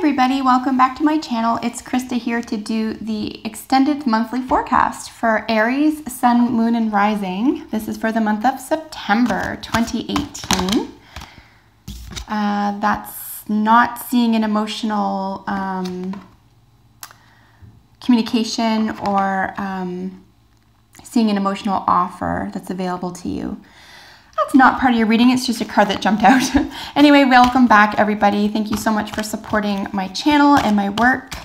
everybody, welcome back to my channel. It's Krista here to do the extended monthly forecast for Aries, Sun, Moon, and Rising. This is for the month of September 2018. That's not seeing an emotional communication or seeing an emotional offer that's available to you. That's not part of your reading, it's just a card that jumped out. Anyway, welcome back everybody. Thank you so much for supporting my channel and my work.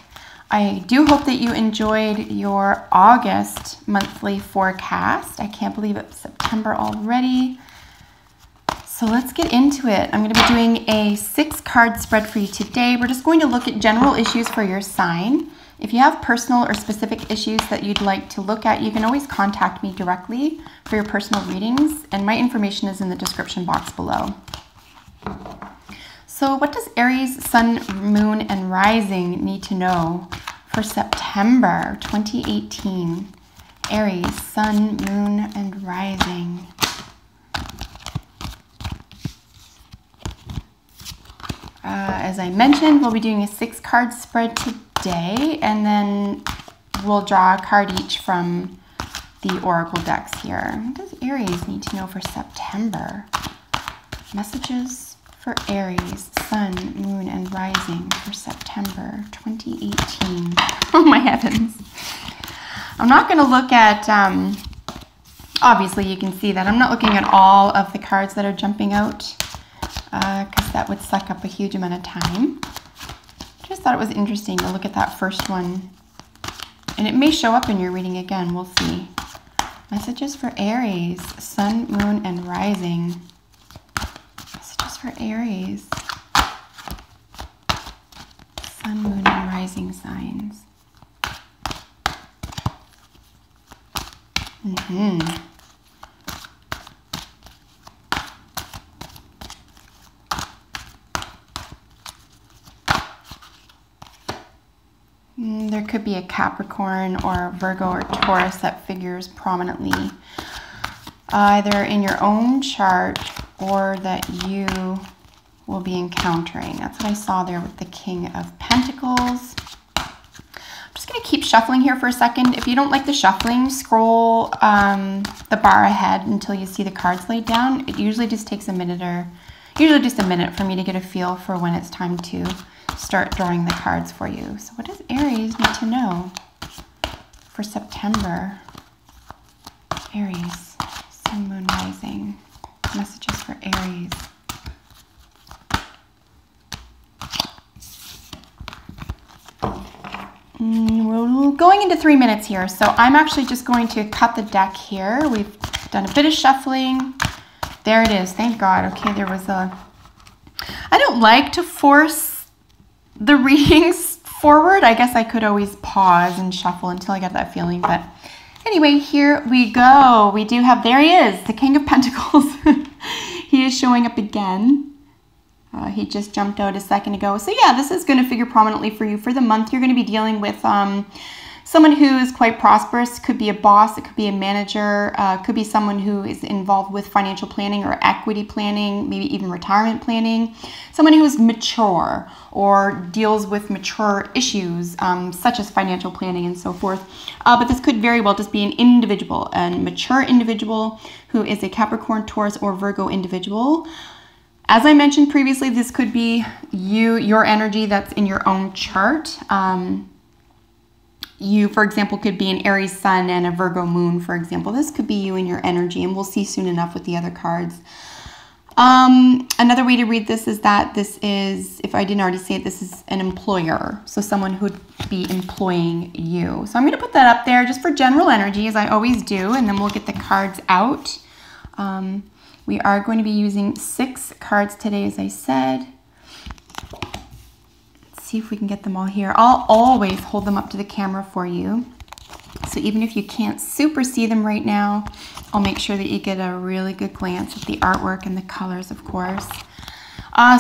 I do hope that you enjoyed your August monthly forecast. I can't believe it's September already. So let's get into it. I'm going to be doing a 6-card spread for you today. We're just going to look at general issues for your sign. If you have personal or specific issues that you'd like to look at, you can always contact me directly for your personal readings, and my information is in the description box below. So what does Aries, Sun, Moon, and Rising need to know for September 2018? Aries, Sun, Moon, and Rising. As I mentioned, we'll be doing a 6-card spread today, and then we'll draw a card each from the oracle decks here. What does Aries need to know for September? Messages for Aries, Sun, Moon, and Rising for September 2018. Oh my heavens. I'm not going to look at, obviously you can see that I'm not looking at all of the cards that are jumping out, because that would suck up a huge amount of time. Just thought it was interesting to look at that first one, and it may show up in your reading again. We'll see. Messages for Aries, Sun, Moon, and Rising. Messages for Aries, Sun, Moon, and Rising signs. There could be a Capricorn or Virgo or Taurus that figures prominently, either in your own chart or that you will be encountering. That's what I saw there with the King of Pentacles. I'm just going to keep shuffling here for a second. If you don't like the shuffling, scroll the bar ahead until you see the cards laid down. It usually just takes a minute, or usually just a minute, for me to get a feel for when it's time to start drawing the cards for you. So what does Aries need to know for September? Aries, Sun, Moon, Rising. Messages for Aries. We're going into 3 minutes here, so I'm actually just going to cut the deck here. We've done a bit of shuffling. There it is, thank God. Okay, there was a... I don't like to force the readings forward. I guess I could always pause and shuffle until I get that feeling, but anyway, here we go. We do have, there he is, the King of Pentacles. He is showing up again. He just jumped out a second ago. So yeah, this is going to figure prominently for you for the month. You're going to be dealing with someone who is quite prosperous. Could be a boss, it could be a manager, could be someone who is involved with financial planning or equity planning, maybe even retirement planning. Someone who is mature or deals with mature issues, such as financial planning and so forth. But this could very well just be an individual, a mature individual who is a Capricorn, Taurus, or Virgo individual. As I mentioned previously, this could be you, your energy that's in your own chart. You, for example, could be an Aries Sun and a Virgo Moon, for example. This could be you and your energy, and we'll see soon enough with the other cards. Another way to read this is that this is, if I didn't already say it, this is an employer. So someone who would be employing you. So I'm going to put that up there just for general energy, as I always do, and then we'll get the cards out. We are going to be using 6 cards today, as I said. See if we can get them all here. I'll always hold them up to the camera for you. So even if you can't super see them right now, I'll make sure that you get a really good glance at the artwork and the colors, of course.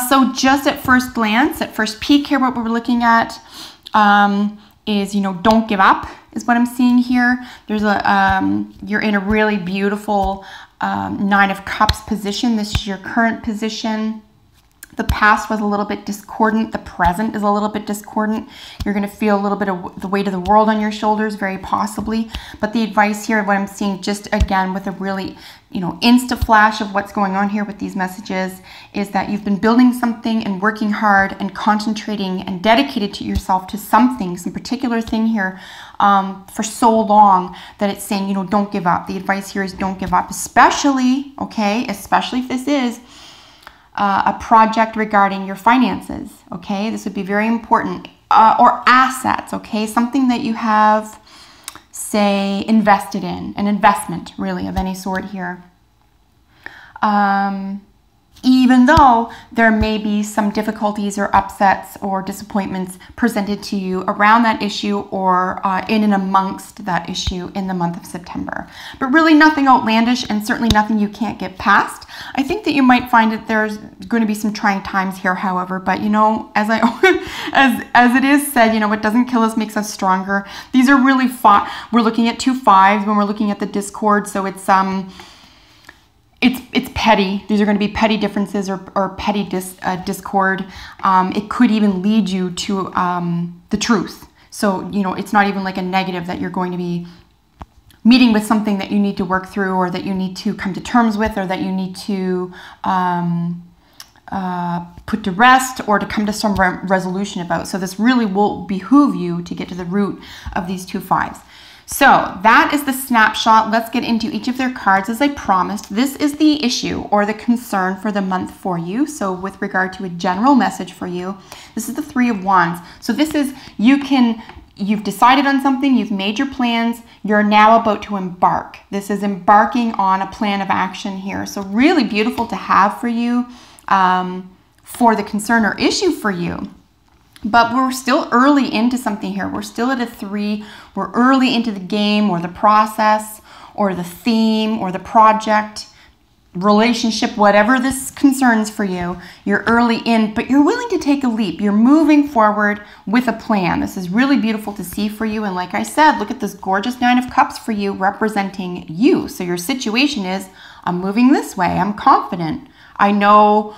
So just at first glance, at first peek here, what we're looking at is, you know, don't give up is what I'm seeing here. There's a, you're in a really beautiful 9 of Cups position. This is your current position. The past was a little bit discordant. The present is a little bit discordant. You're going to feel a little bit of the weight of the world on your shoulders, very possibly. But the advice here, what I'm seeing just again with a really, insta flash of what's going on here with these messages is that you've been building something and working hard and concentrating and dedicated to yourself to something, some particular thing here for so long that it's saying, don't give up. The advice here is don't give up, especially if this is a project regarding your finances, okay? This would be very important. Or assets, okay? Something that you have, say, invested in, an investment, really, of any sort here. Even though there may be some difficulties or upsets or disappointments presented to you around that issue or in and amongst that issue in the month of September. But really nothing outlandish and certainly nothing you can't get past. I think that you might find that there's going to be some trying times here, however, but as as it is said, what doesn't kill us makes us stronger. These are really we're looking at 2 5s when we're looking at the discord, so it's petty. These are going to be petty differences or petty discord. It could even lead you to the truth. So, it's not even like a negative that you're going to be meeting with something that you need to work through or that you need to come to terms with or that you need to put to rest or to come to some resolution about. So this really will behoove you to get to the root of these 2 5s. So that is the snapshot. Let's get into each of their cards as I promised. This is the issue or the concern for the month for you. So with regard to a general message for you, this is the 3 of Wands. So this is, you've decided on something, you've made your plans, you're now about to embark. This is embarking on a plan of action here. So really beautiful to have for you, for the concern or issue for you. But we're still early into something here. We're still at a 3. We're early into the game or the process or the theme or the project, relationship, whatever this concerns for you. You're early in, but you're willing to take a leap. You're moving forward with a plan. This is really beautiful to see for you. And like I said, look at this gorgeous 9 of Cups for you representing you. So your situation is, I'm moving this way. I'm confident. I know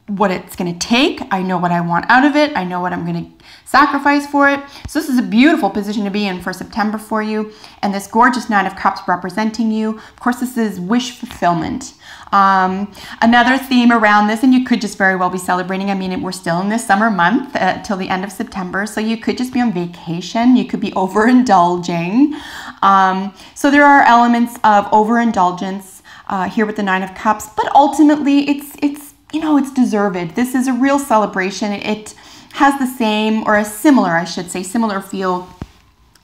what it's going to take. I know what I want out of it. I know what I'm going to sacrifice for it. So this is a beautiful position to be in for September for you. And this gorgeous 9 of Cups representing you. Of course, this is wish fulfillment. Another theme around this, and you could just very well be celebrating. I mean, we're still in this summer month till the end of September. So you could just be on vacation. You could be overindulging. So there are elements of overindulgence here with the 9 of Cups. But ultimately, it's deserved. This is a real celebration. It has the same, or a similar, I should say, similar feel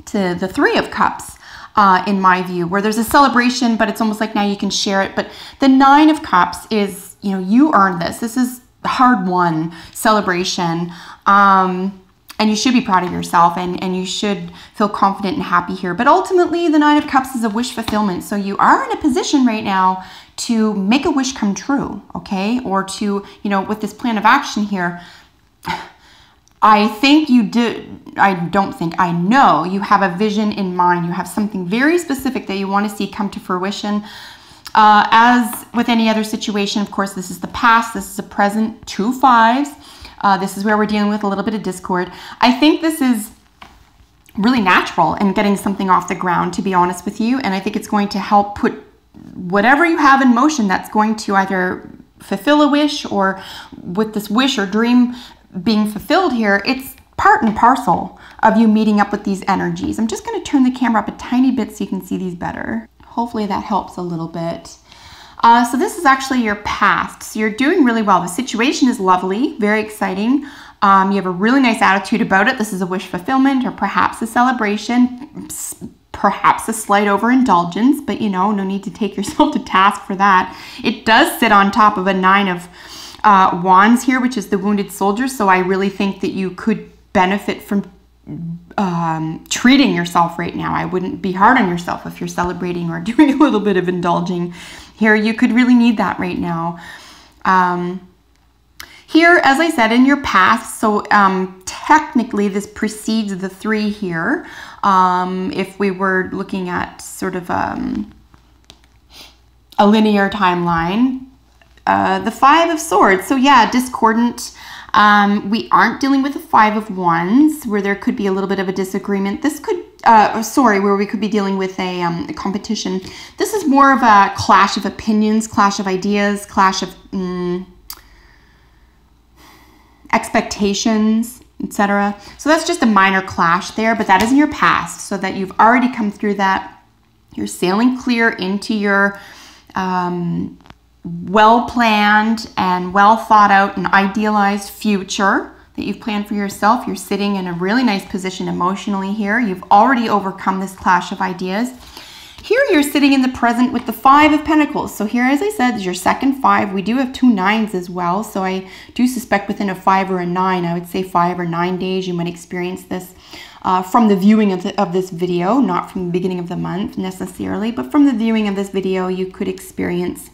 to the 3 of Cups, in my view, where there's a celebration, but it's almost like now you can share it. But the 9 of Cups is, you earned this. This is a hard-won celebration. And you should be proud of yourself and you should feel confident and happy here. But ultimately, the 9 of Cups is a wish fulfillment. So you are in a position right now to make a wish come true, okay? Or to, with this plan of action here, I know you have a vision in mind. You have something very specific that you want to see come to fruition. As with any other situation, of course, this is the past, this is the present, 2 5s. This is where we're dealing with a little bit of discord. I think this is really natural in getting something off the ground, to be honest with you. And I think it's going to help put whatever you have in motion that's going to either fulfill a wish, or with this wish or dream being fulfilled here, it's part and parcel of you meeting up with these energies. I'm just going to turn the camera up a tiny bit so you can see these better. Hopefully that helps a little bit. So this is actually your past. So you're doing really well. The situation is lovely, very exciting. You have a really nice attitude about it. This is a wish fulfillment or perhaps a celebration, perhaps a slight overindulgence, but no need to take yourself to task for that. It does sit on top of a 9 of Wands here, which is the wounded soldier. So I really think that you could benefit from treating yourself right now. I wouldn't be hard on yourself if you're celebrating or doing a little bit of indulging here. You could really need that right now. Here, as I said, in your past, so technically this precedes the 3 here. If we were looking at sort of a linear timeline, the Five of Swords. So yeah, discordant. We aren't dealing with the Five of Wands, where there could be a little bit of a disagreement. This could, where we could be dealing with a competition. This is more of a clash of opinions, clash of ideas, clash of expectations, etc. So that's just a minor clash there, but that is in your past, so that you've already come through that. You're sailing clear into your well-planned and well thought out and idealized future that you've planned for yourself. You're sitting in a really nice position emotionally here. You've already overcome this clash of ideas. Here you're sitting in the present with the Five of Pentacles. So here, as I said, is your second five. We do have 2 9s as well. So I do suspect within a 5 or a 9, I would say 5 or 9 days, you might experience this from the viewing of this video, not from the beginning of the month necessarily, but from the viewing of this video, you could experience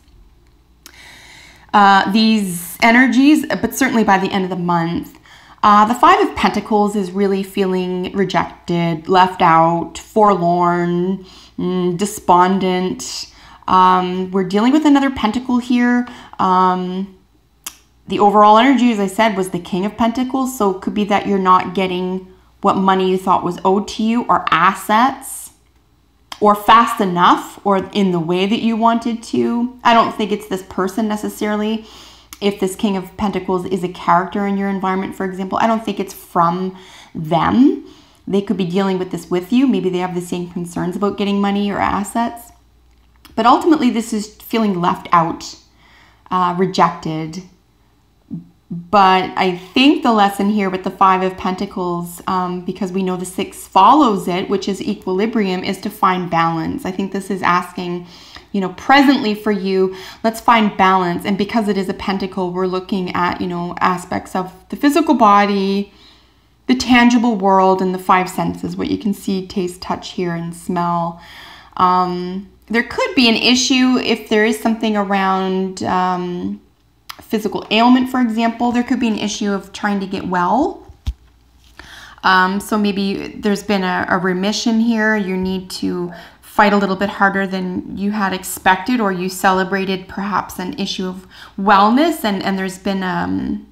these energies, but certainly by the end of the month. The Five of Pentacles is really feeling rejected, left out, forlorn, despondent. We're dealing with another pentacle here. The overall energy, as I said, was the King of Pentacles. So it could be that you're not getting what money you thought was owed to you, or assets, or fast enough, or in the way that you wanted to. I don't think it's this person necessarily. If this King of Pentacles is a character in your environment, for example, I don't think it's from them. They could be dealing with this with you. Maybe they have the same concerns about getting money or assets. But ultimately, this is feeling left out, rejected. But I think the lesson here with the Five of Pentacles, because we know the 6 follows it, which is equilibrium, is to find balance. I think this is asking, you know, presently for you, let's find balance. And because it is a pentacle, we're looking at, you know, aspects of the physical body, the tangible world, and the 5 senses, what you can see, taste, touch, hear, and smell. There could be an issue if there is something around physical ailment, for example. There could be an issue of trying to get well. So maybe there's been a remission here. You need to fight a little bit harder than you had expected, or you celebrated perhaps an issue of wellness, and there's been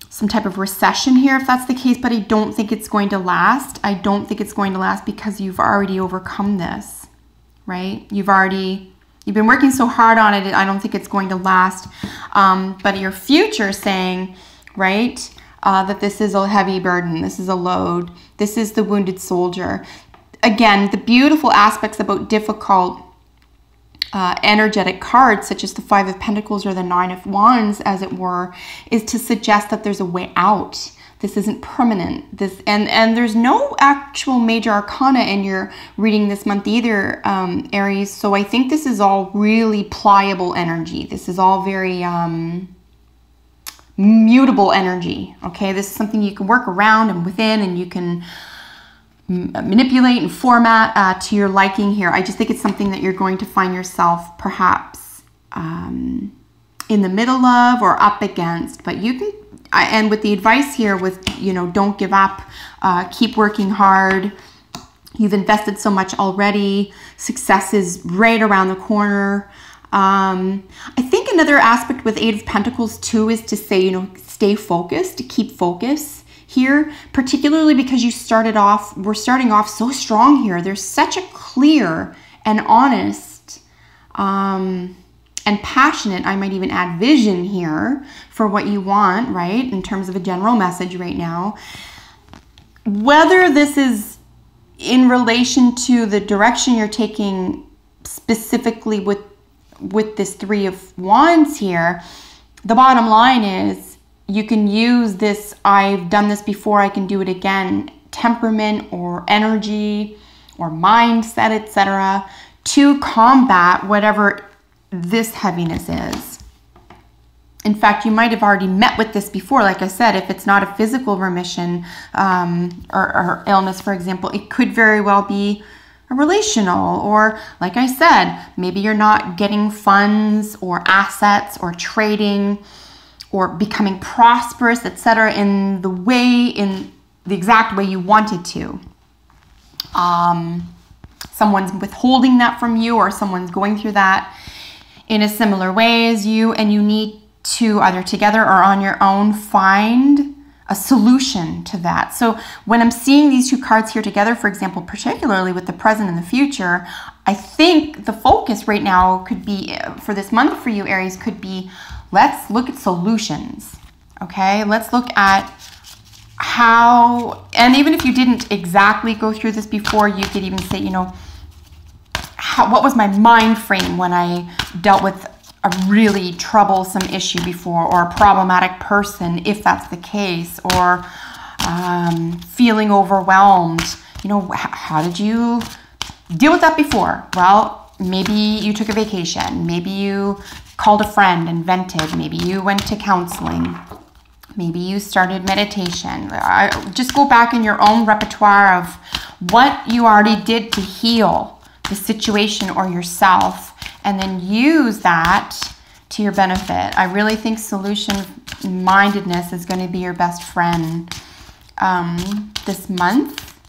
some type of recession here, if that's the case. But I don't think it's going to last. I don't think it's going to last because you've already overcome this, right? You've been working so hard on it. I don't think it's going to last. But your future is saying, right, that this is a heavy burden. This is a load. This is the wounded soldier. Again, the beautiful aspects about difficult energetic cards, such as the Five of Pentacles or the Nine of Wands, as it were, is to suggest that there's a way out. This isn't permanent. And there's no actual major arcana in your reading this month either, Aries. So I think this is all really pliable energy. This is all very mutable energy. Okay, this is something you can work around and within, and you can manipulate and format to your liking here. I just think it's something that you're going to find yourself perhaps in the middle of or up against. But you can, and with the advice here with, you know, don't give up, keep working hard. You've invested so much already. Success is right around the corner. I think another aspect with Eight of Pentacles too is to say, you know, stay focused, to keep focus here, particularly because we're starting off so strong here. There's such a clear and honest and passionate, I might even add vision here for what you want, right? In terms of a general message right now. Whether this is in relation to the direction you're taking specifically with this Three of Wands here, the bottom line is you can use this, I've done this before, I can do it again, temperament or energy or mindset, etc., to combat whatever this heaviness is. In fact, you might have already met with this before. Like I said, if it's not a physical remission or illness, for example, it could very well be a relational, or like I said, maybe you're not getting funds or assets or trading or becoming prosperous, etc., in the exact way you wanted to. Someone's withholding that from you, or someone's going through that. in a similar way as you, and you need to either together or on your own find a solution to that. So when I'm seeing these two cards here together, for example, particularly with the present and the future, I think the focus right now could be, for this month for you, Aries, could be, let's look at solutions, okay? Let's look at how, and even if you didn't exactly go through this before, you could even say, you know, what was my mind frame when I dealt with a really troublesome issue before, or a problematic person, if that's the case, or feeling overwhelmed. You know, how did you deal with that before? Well, maybe you took a vacation. Maybe you called a friend and vented. Maybe you went to counseling. Maybe you started meditation. Just go back in your own repertoire of what you already did to heal the situation or yourself, and then use that to your benefit. I really think solution-mindedness is going to be your best friend this month.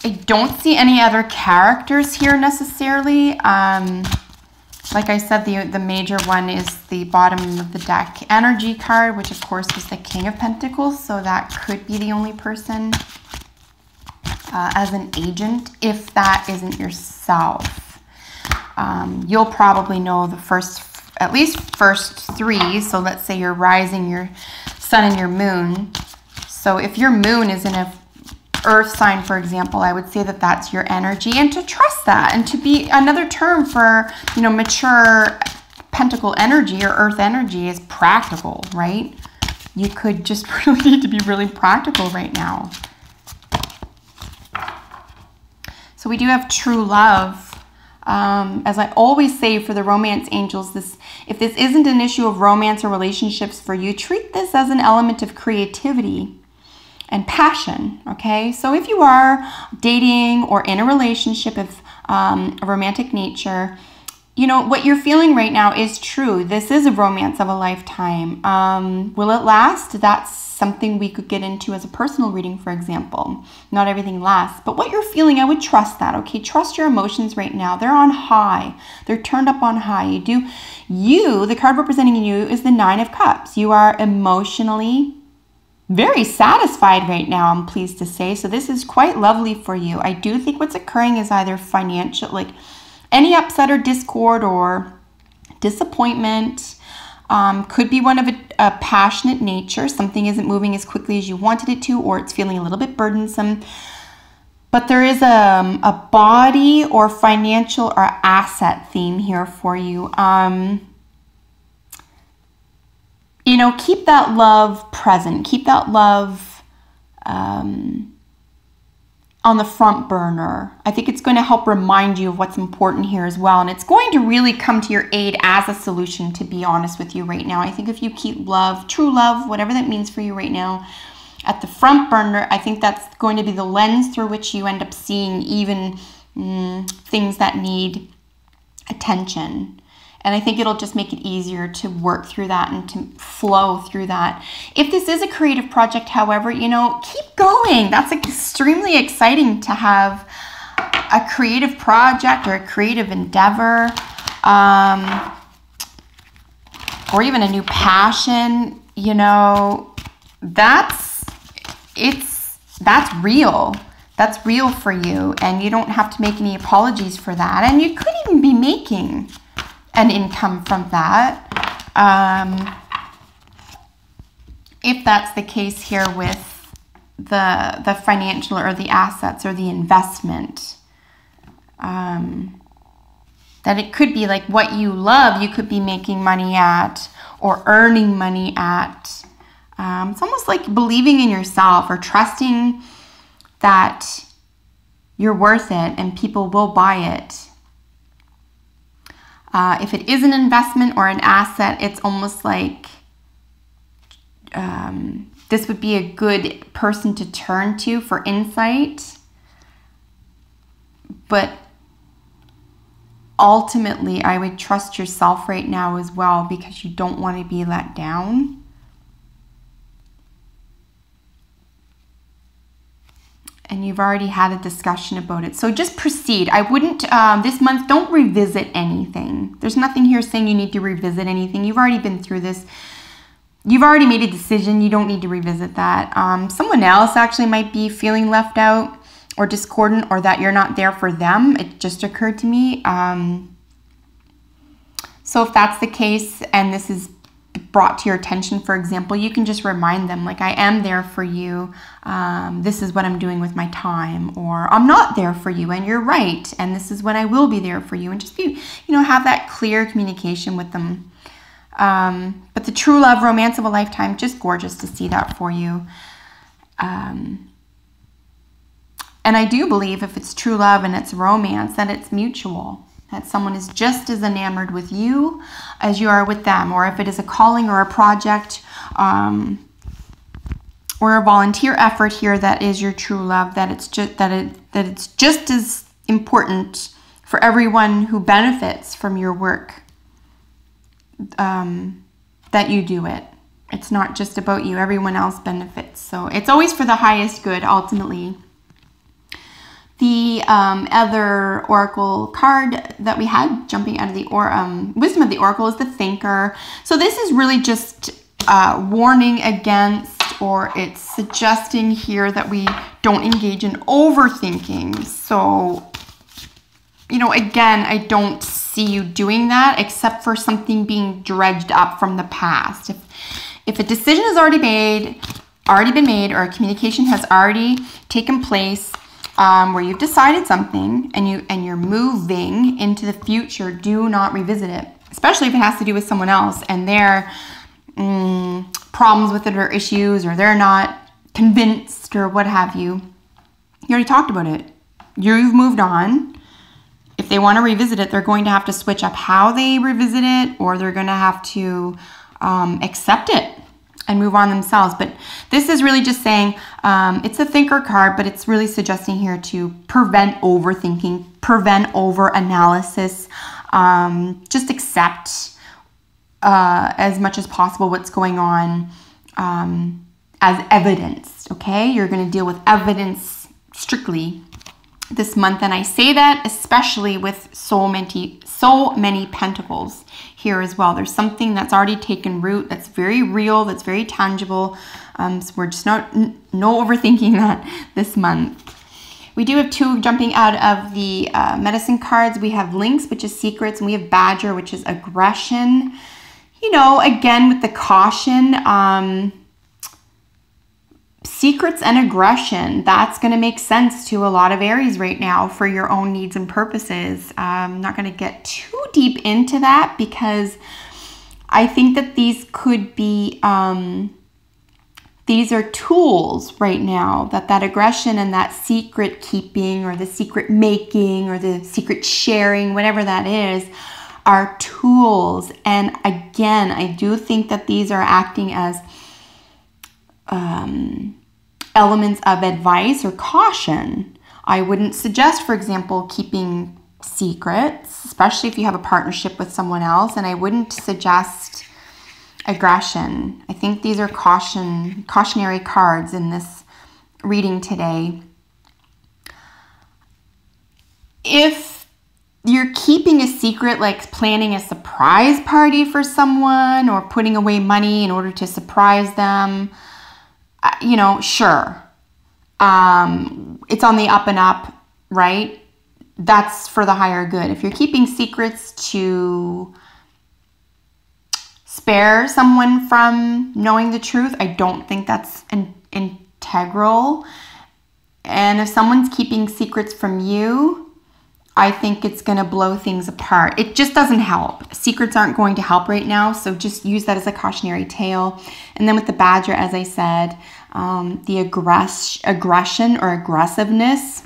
I don't see any other characters here necessarily. Like I said, the major one is the bottom of the deck energy card, which of course is the King of Pentacles. So that could be the only person as an agent, if that isn't yourself. You'll probably know the at least first three. So let's say your rising, your sun, and your moon. So if your moon is in a earth sign, for example, I would say that that's your energy, and to trust that, and to be, another term for, you know, mature pentacle energy or earth energy is practical, right? You could just really need to be really practical right now. So we do have true love. As I always say for the romance angels, if this isn't an issue of romance or relationships for you, treat this as an element of creativity and passion, okay? So if you are dating or in a relationship of a romantic nature, you know, what you're feeling right now is true. This is a romance of a lifetime. Will it last? That's something we could get into as a personal reading, for example. Not everything lasts, but what you're feeling, I would trust that, okay? Trust your emotions right now. They're on high. They're turned up on high. The card representing you is the Nine of Cups. You are emotionally very satisfied right now, I'm pleased to say. So this is quite lovely for you. I do think what's occurring is either financial, like any upset or discord or disappointment. Could be one of a passionate nature. Something isn't moving as quickly as you wanted it to, or it's feeling a little bit burdensome. But there is a body or financial or asset theme here for you. You know, keep that love present. Keep that love on the front burner. I think it's going to help remind you of what's important here as well. And it's going to really come to your aid as a solution, to be honest with you right now. I think if you keep love, true love, whatever that means for you right now, at the front burner, I think that's going to be the lens through which you end up seeing even things that need attention. And I think it'll just make it easier to work through that and to flow through that. If this is a creative project, however, you know, keep going. That's extremely exciting to have a creative project or a creative endeavor, or even a new passion. You know, that's real. That's real for you, and you don't have to make any apologies for that. And you could even be making an income from that, if that's the case here with the financial or the assets or the investment. That it could be like what you love, you could be making money at or earning money at. It's almost like believing in yourself or trusting that you're worth it and people will buy it. If it is an investment or an asset, it's almost like this would be a good person to turn to for insight. But ultimately, I would trust yourself right now as well, because you don't want to be let down. and you've already had a discussion about it. So just proceed. I wouldn't, this month, don't revisit anything. There's nothing here saying you need to revisit anything. You've already been through this. You've already made a decision. You don't need to revisit that. Someone else actually might be feeling left out or discordant, or that you're not there for them. It just occurred to me. So if that's the case, and this is brought to your attention, for example, you can just remind them, like, I am there for you. This is what I'm doing with my time, or I'm not there for you and you're right, and this is when I will be there for you. And just be, have that clear communication with them. But the true love, romance of a lifetime, just gorgeous to see that for you. And I do believe if it's true love and it's romance, that it's mutual. That someone is just as enamored with you as you are with them, or if it is a calling or a project or a volunteer effort here that is your true love, that it's just as important for everyone who benefits from your work that you do it. It's not just about you, everyone else benefits. So it's always for the highest good, ultimately. The other oracle card that we had jumping out of the wisdom of the oracle is the thinker. So this is really just warning against, or it's suggesting here that we don't engage in overthinking. So, again, I don't see you doing that except for something being dredged up from the past. If a decision has already been made, or a communication has already taken place, where you've decided something and you're moving into the future, do not revisit it, especially if it has to do with someone else and their problems with it, or issues, or they're not convinced, or what have you. You already talked about it. You've moved on. If they want to revisit it, they're going to have to switch up how they revisit it, or they're going to have to accept it and move on themselves. But this is really just saying, it's a thinker card, but it's really suggesting here to prevent overthinking, prevent over-analysis, just accept as much as possible what's going on as evidence, okay? You're going to deal with evidence strictly this month, and I say that especially with so many pentacles here as well. There's something that's already taken root, that's very real, that's very tangible. So we're just no overthinking that this month. We do have two jumping out of the medicine cards. We have Lynx, which is secrets, and we have Badger, which is aggression. Again, with the caution, secrets and aggression, that's going to make sense to a lot of Aries right now for your own needs and purposes. I'm not going to get too deep into that, because I think that these could be, these are tools right now, that aggression and that secret keeping, or the secret making, or the secret sharing, whatever that is, are tools. And again, I do think that these are acting as elements of advice or caution. I wouldn't suggest, for example, keeping secrets, especially if you have a partnership with someone else, and I wouldn't suggest aggression. I think these are cautionary cards in this reading today. If you're keeping a secret, like planning a surprise party for someone, or putting away money in order to surprise them, sure. It's on the up and up, right? That's for the higher good. If you're keeping secrets to spare someone from knowing the truth, I don't think that's integral. And if someone's keeping secrets from you, I think it's going to blow things apart. It just doesn't help. Secrets aren't going to help right now, so just use that as a cautionary tale. And then with the Badger, as I said, the aggression or aggressiveness.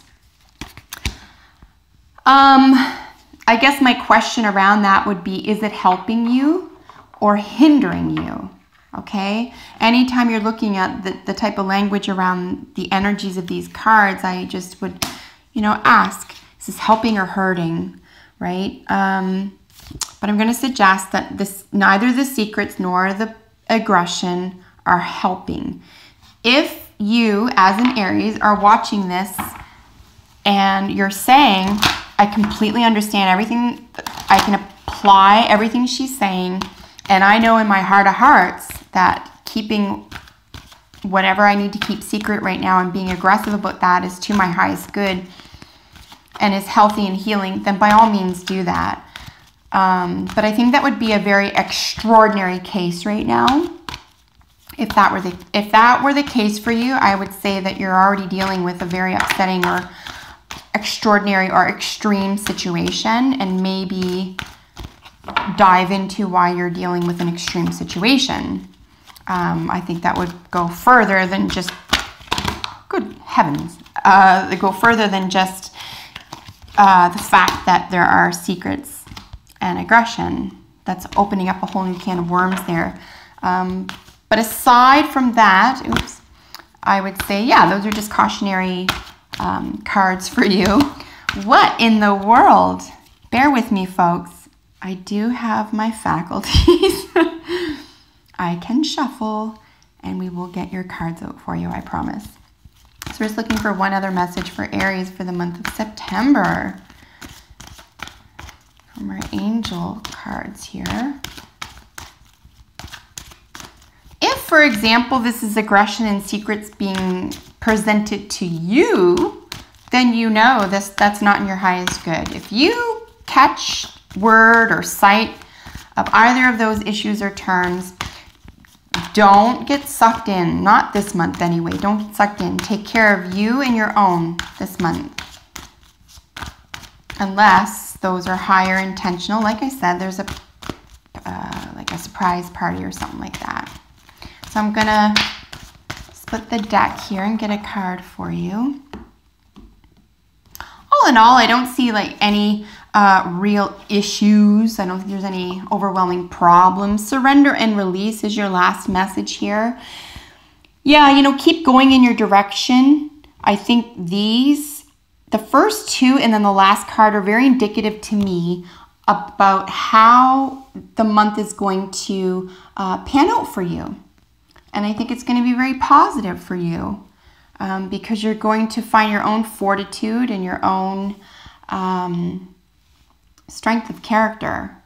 I guess my question around that would be, is it helping you or hindering you? Okay? Anytime you're looking at the type of language around the energies of these cards, I just would, ask, is this helping or hurting, right? But I'm going to suggest that neither the secrets nor the aggression are helping. If you as an Aries are watching this and you're saying, I completely understand everything, I can apply everything she's saying, and I know in my heart of hearts that keeping whatever I need to keep secret right now and being aggressive about that is to my highest good and is healthy and healing, then by all means do that. But I think that would be a very extraordinary case right now. If that were the case for you, I would say that you're already dealing with a very upsetting or extraordinary or extreme situation, and maybe dive into why you're dealing with an extreme situation. I think that would go further than just, good heavens, go further than just the fact that there are secrets and aggression. That's opening up a whole new can of worms there. But aside from that, oops, I would say, yeah, those are just cautionary cards for you. What in the world? Bear with me, folks. I do have my faculties. I can shuffle, and we will get your cards out for you, I promise. So we're just looking for one other message for Aries for the month of September. From our angel cards here. If, for example, this is aggression and secrets being presented to you, then you know that's not in your highest good. If you catch word or sight of either of those issues or terms, don't get sucked in. Not this month anyway. Don't get sucked in. Take care of you and your own this month. Unless those are higher intentional. Like I said, there's like a surprise party or something like that. So I'm gonna split the deck here and get a card for you. All in all, I don't see like any real issues. I don't think there's any overwhelming problems. Surrender and release is your last message here. Yeah, you know, keep going in your direction. I think the first two and then the last card are very indicative to me about how the month is going to pan out for you. And I think it's going to be very positive for you because you're going to find your own fortitude and your own strength of character.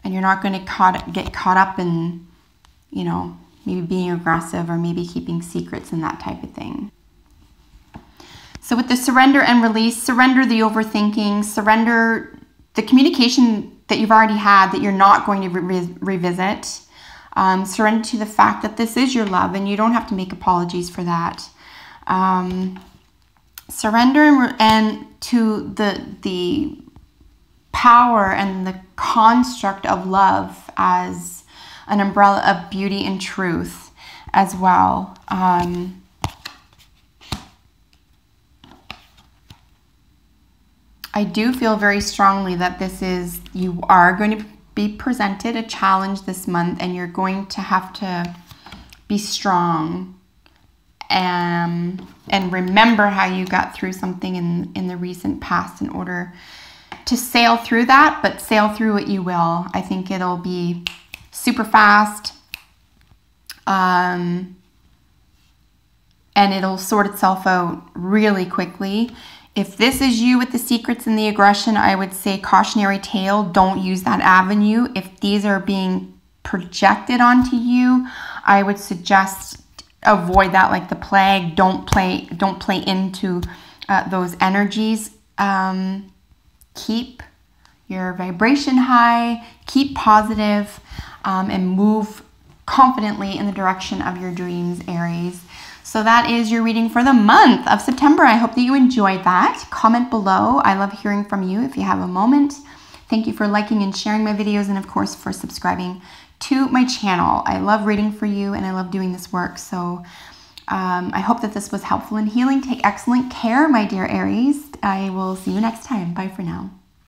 And you're not going to get caught up in, you know, maybe being aggressive or maybe keeping secrets and that type of thing. So with the surrender and release, surrender the overthinking, surrender the communication that you've already had that you're not going to revisit. Surrender to the fact that this is your love and you don't have to make apologies for that. Surrender and to the power and the construct of love as an umbrella of beauty and truth as well. I do feel very strongly that you are going to be presented a challenge this month, and you're going to have to be strong and remember how you got through something in the recent past in order to sail through that, but sail through it you will. I think it'll be super fast and it'll sort itself out really quickly. If this is you with the secrets and the aggression, I would say cautionary tale, don't use that avenue. If these are being projected onto you, I would suggest avoid that like the plague. Don't play into those energies. Keep your vibration high, keep positive, and move confidently in the direction of your dreams, Aries. So that is your reading for the month of September. I hope that you enjoyed that. Comment below. I love hearing from you if you have a moment. Thank you for liking and sharing my videos, and of course for subscribing to my channel. I love reading for you and I love doing this work. So I hope that this was helpful and healing. Take excellent care, my dear Aries. I will see you next time. Bye for now.